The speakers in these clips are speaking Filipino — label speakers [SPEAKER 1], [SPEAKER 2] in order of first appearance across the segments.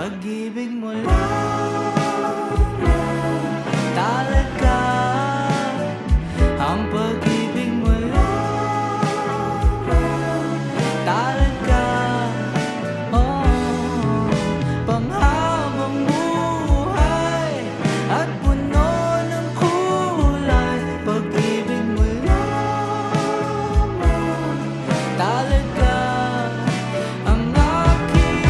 [SPEAKER 1] pag-ibig mo lang talaga. Ang pag-ibig mo lang talaga. Oh, panghabang buhay at puno ng kulay. Pag-ibig mo lang talaga ang aking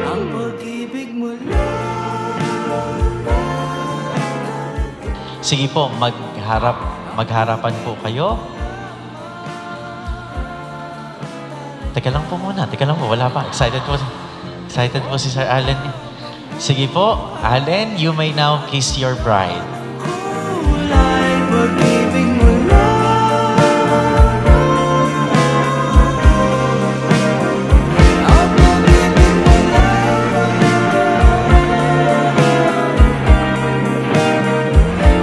[SPEAKER 1] ang pag-ibig mo lang.
[SPEAKER 2] Sige po, magharapan po kayo. Teka lang po, wala pa. Excited po si Sir Allen. Sige po, Allen, you may now kiss your bride.
[SPEAKER 1] Kulay, pag-ibig mo lang. Ang pag-ibig mo lang.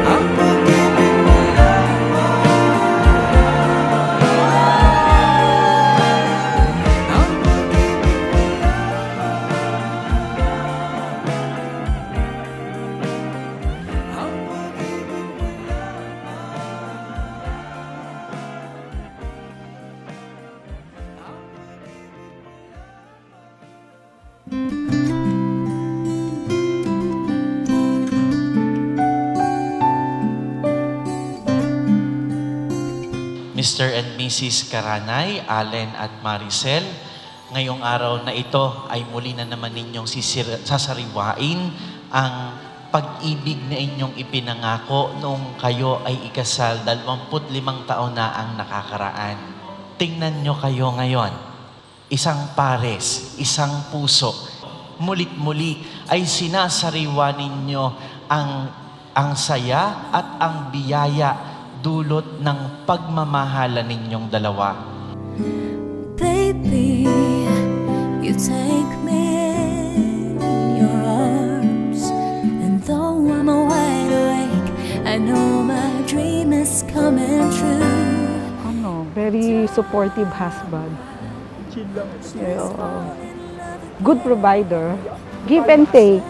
[SPEAKER 1] Ang pag-ibig mo lang. Ang pag-ibig mo lang. Ang pag-ibig mo
[SPEAKER 2] Mr. and Mrs. Karanay, Allen at Maricel, ngayong araw na ito ay muli na naman ninyong sasariwain ang pag-ibig na inyong ipinangako noong kayo ay ikasal 25 taon na ang nakakaraan. Tingnan nyo kayo ngayon, isang pares, isang puso. Mulit-muli ay sinasariwa ninyo ang saya at ang biyaya dulot ng pagmamahala ninyong dalawa.
[SPEAKER 3] Baby, you take me in your arms, and though I'm wide awake, I know my dream is coming true.
[SPEAKER 4] Very supportive husband. Good provider. Give and take.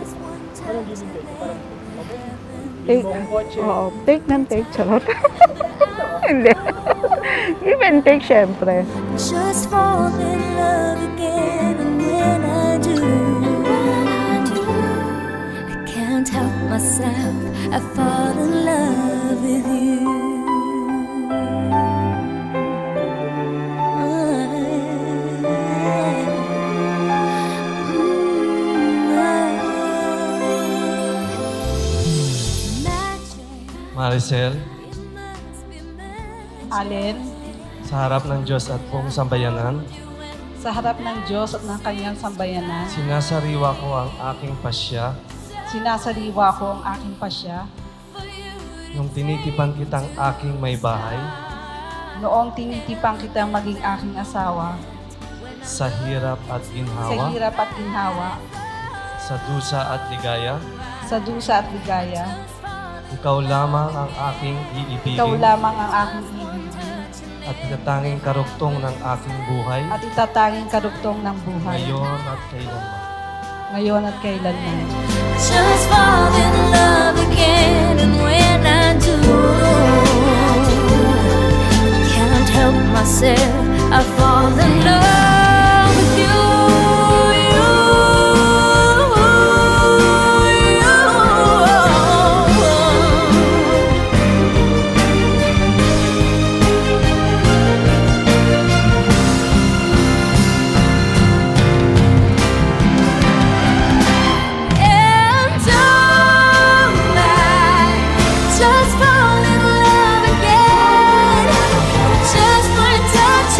[SPEAKER 4] Take and take. Charot. Hindi. Give and take, syempre.
[SPEAKER 3] Just fall in love again, and when I do, I can't help myself, I fall in love with you.
[SPEAKER 5] Maricel,
[SPEAKER 4] Allen,
[SPEAKER 5] sa harap ng Diyos at buong sambayanan,
[SPEAKER 4] sa harap ng Diyos at ng kanyang sambayanan,
[SPEAKER 5] sinasariwa ko ang aking pasya
[SPEAKER 4] sinasariwa ko ang aking pasya
[SPEAKER 5] nung tinitipan kitang aking may bahay
[SPEAKER 4] noong tinitipang kitang maging aking asawa
[SPEAKER 5] sa hirap at
[SPEAKER 4] sa
[SPEAKER 5] ginhawa,
[SPEAKER 4] hirap at ginhawa,
[SPEAKER 5] sa dusa at ligaya.
[SPEAKER 4] sa dusa at ligaya.
[SPEAKER 5] Ikaw lamang ang aking
[SPEAKER 4] Ikaw
[SPEAKER 5] iibigin
[SPEAKER 4] lamang ang aking ibigin
[SPEAKER 5] at itatanging karugtong ng aking buhay
[SPEAKER 4] at itatanging karugtong ng buhay
[SPEAKER 5] ngayon at kailanman.
[SPEAKER 4] ngayon at kailanman.
[SPEAKER 3] Just fall in love again, and when I do, can't help myself, I fall in love with you.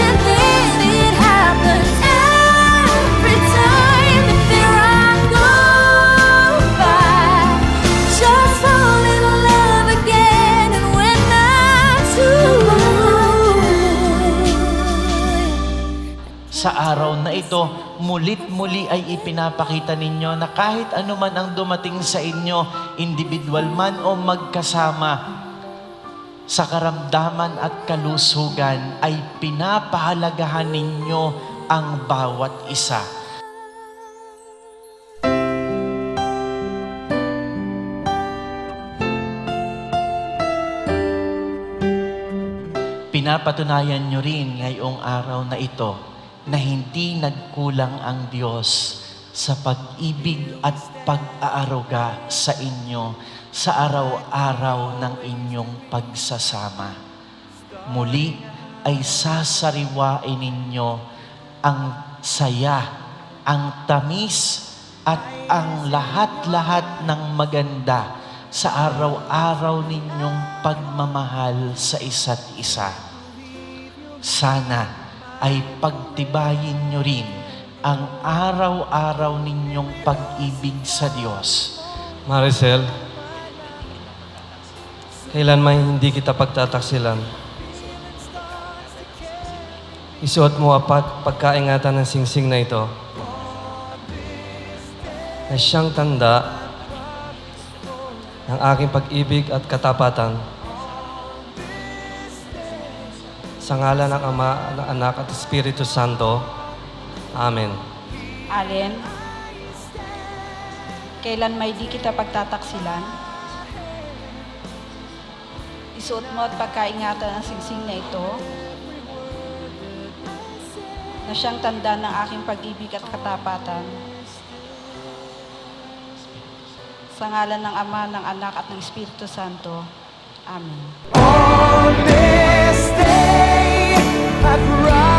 [SPEAKER 3] And then it happens.
[SPEAKER 2] araw na ito, mulit-muli ay ipinapakita ninyo na kahit anuman ang dumating sa inyo, individual man o magkasama, sa karamdaman at kalusugan ay pinapahalagahan ninyo ang bawat isa. Pinapatunayan nyo rin ngayong araw na ito na hindi nagkulang ang Diyos sa pag-ibig at pag-aaruga sa inyo sa araw-araw ng inyong pagsasama. Muli ay sasariwain ninyo ang saya, ang tamis at ang lahat-lahat ng maganda sa araw-araw ninyong pagmamahal sa isa't isa. Sana ay pagtibayin nyo rin ang araw-araw ninyong pag-ibig sa Diyos.
[SPEAKER 5] Maricel, kailanman hindi kita pagtataksilan. Isuot mo ang pagkaingatan ng singsing na ito na siyang tanda ng aking pag-ibig at katapatan. Sa ngalan ng Ama, ng Anak at Espiritu Santo. Amen.
[SPEAKER 6] Allen, kailan may di kita pagtataksilan? Isuot mo at pagkaingatan ang singsing na ito na siyang tanda ng aking pag-ibig at katapatan. Sa ngalan ng Ama, ng Anak at ng Espiritu Santo. Amen.
[SPEAKER 1] On this day, I'd rise.